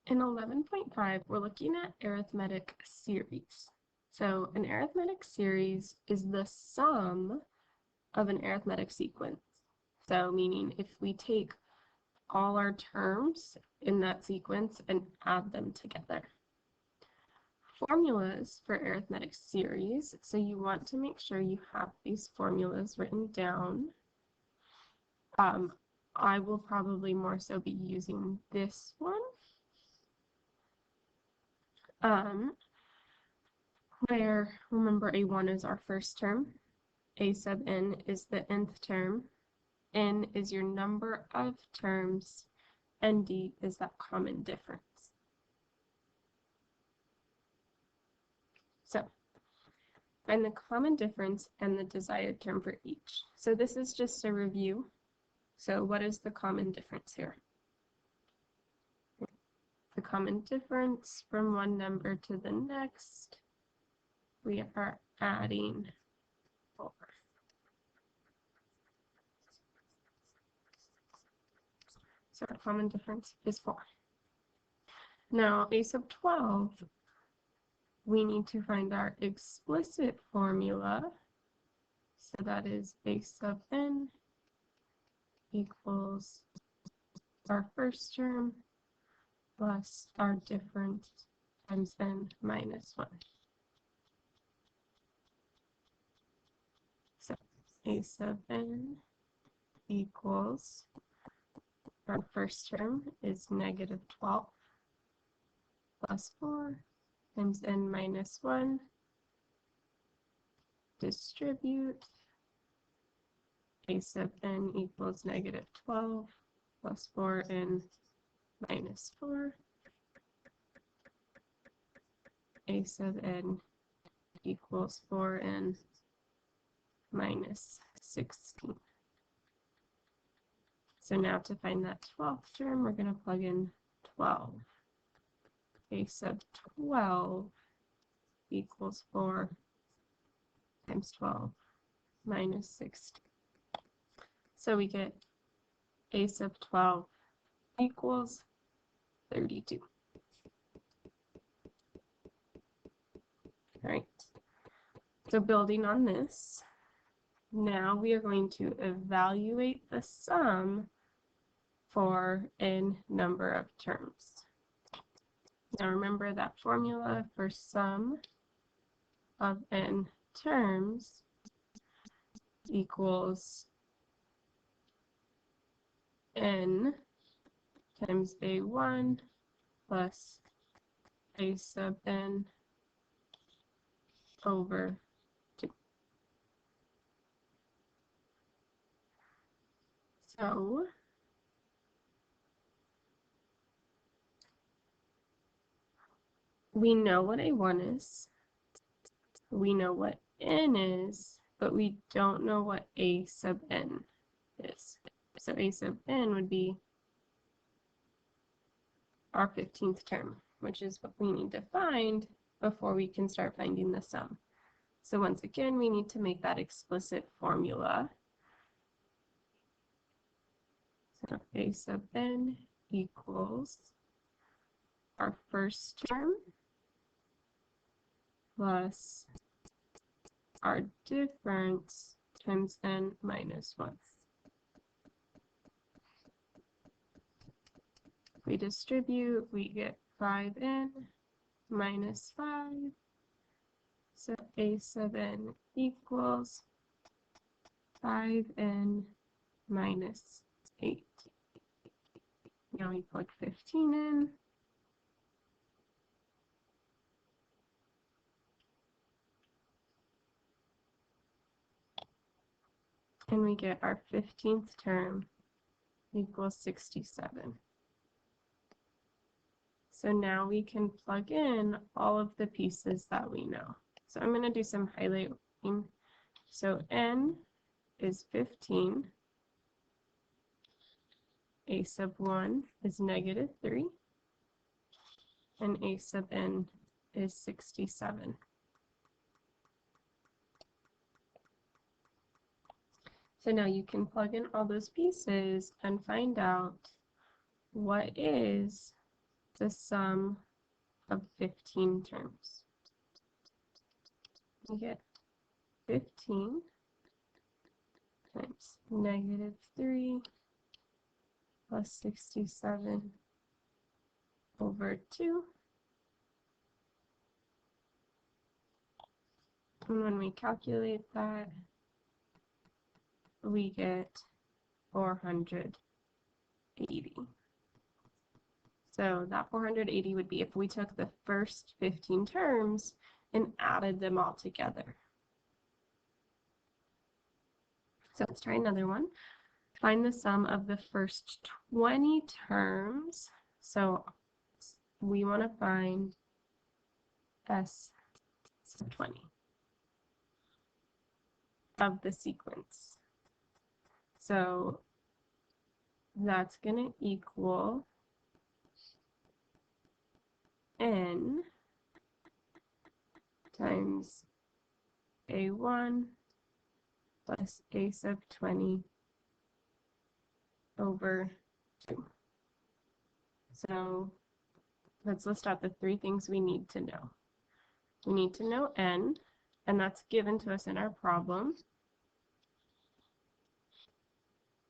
In 11.5, we're looking at arithmetic series. So an arithmetic series is the sum of an arithmetic sequence. So meaning if we take all our terms in that sequence and add them together. Formulas for arithmetic series. So you want to make sure you have these formulas written down. I will probably more so be using this one. Where, remember, a1 is our first term, a sub n is the nth term, n is your number of terms, and d is that common difference. So, find the common difference and the desired term for each. So this is just a review. So what is the common difference here? The common difference from one number to the next, we are adding 4. So our common difference is 4. Now, a sub 12, we need to find our explicit formula. So that is a sub n equals our first term plus our difference times n minus 1. So a sub n equals, our first term is negative 12 plus 4 times n minus 1. Distribute. A sub n equals negative 12 plus 4n minus 4. A sub n equals 4n minus 16. So now to find that 12th term, we're going to plug in 12. A sub 12 equals 4 times 12 minus 16. So we get a sub 12 equals 32. All right. So building on this, now we are going to evaluate the sum for n number of terms. Now remember that formula for sum of n terms equals n times a1 plus a sub n over 2. So we know what a1 is, we know what n is, but we don't know what a sub n is. So a sub n would be our 15th term, which is what we need to find before we can start finding the sum. So once again, we need to make that explicit formula. So a sub n equals our first term plus our difference times n minus 1. If we distribute, we get 5n minus 5. So a sub n equals 5n minus 8. Now we plug 15 in. And we get our 15th term equals 67. So now we can plug in all of the pieces that we know. So I'm going to do some highlighting. So n is 15. A sub 1 is negative 3. And a sub n is 67. So now you can plug in all those pieces and find out what is the sum of 15 terms. We get 15 times -3 plus 67 over 2. And when we calculate that, we get 480. So that 480 would be if we took the first 15 terms and added them all together. So let's try another one. Find the sum of the first 20 terms. So we want to find S sub 20 of the sequence. So that's going to equal n times a1 plus a sub 20 over 2. So let's list out the 3 things we need to know. We need to know n, and that's given to us in our problem.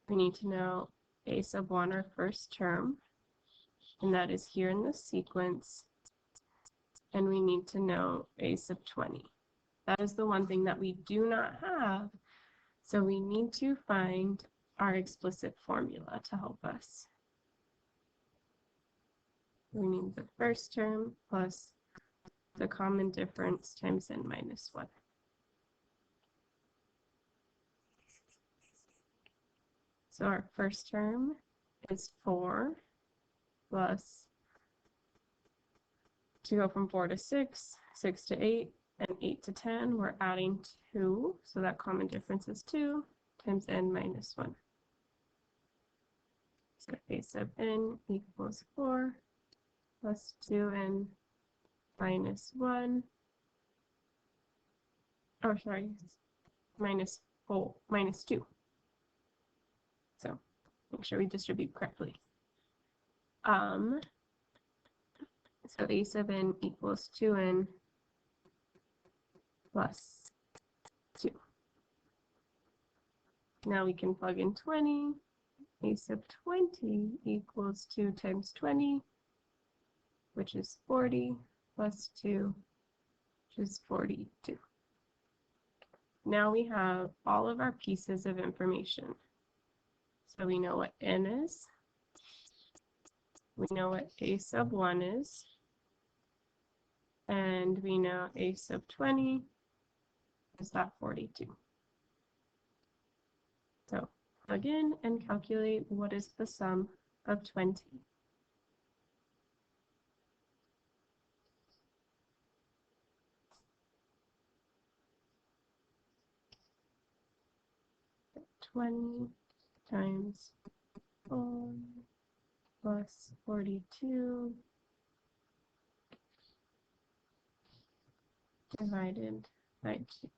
We need to know a sub 1, our first term, and that is here in the sequence. And we need to know a sub 20. That is the one thing that we do not have. So we need to find our explicit formula to help us. We need the first term plus the common difference times n minus 1. So our first term is 4 plus, to go from 4 to 6, 6 to 8, and 8 to 10, we're adding 2. So that common difference is 2 times n minus 1. So a sub n equals 4 plus 2n minus 1. Oh, sorry, minus 2. So make sure we distribute correctly. So a sub n equals 2n plus 2. Now we can plug in 20. A sub 20 equals 2 times 20, which is 40, plus 2, which is 42. Now we have all of our pieces of information. So we know what n is. We know what a sub 1 is. And we know a sub 20 is that 42. So plug in and calculate what is the sum of 20. So 20 times 4 plus 42 divided by 2.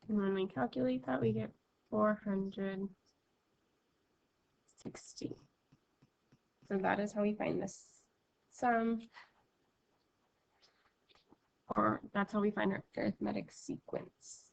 And when we calculate that, we get 460. So that is how we find this sum, or that's how we find our arithmetic series.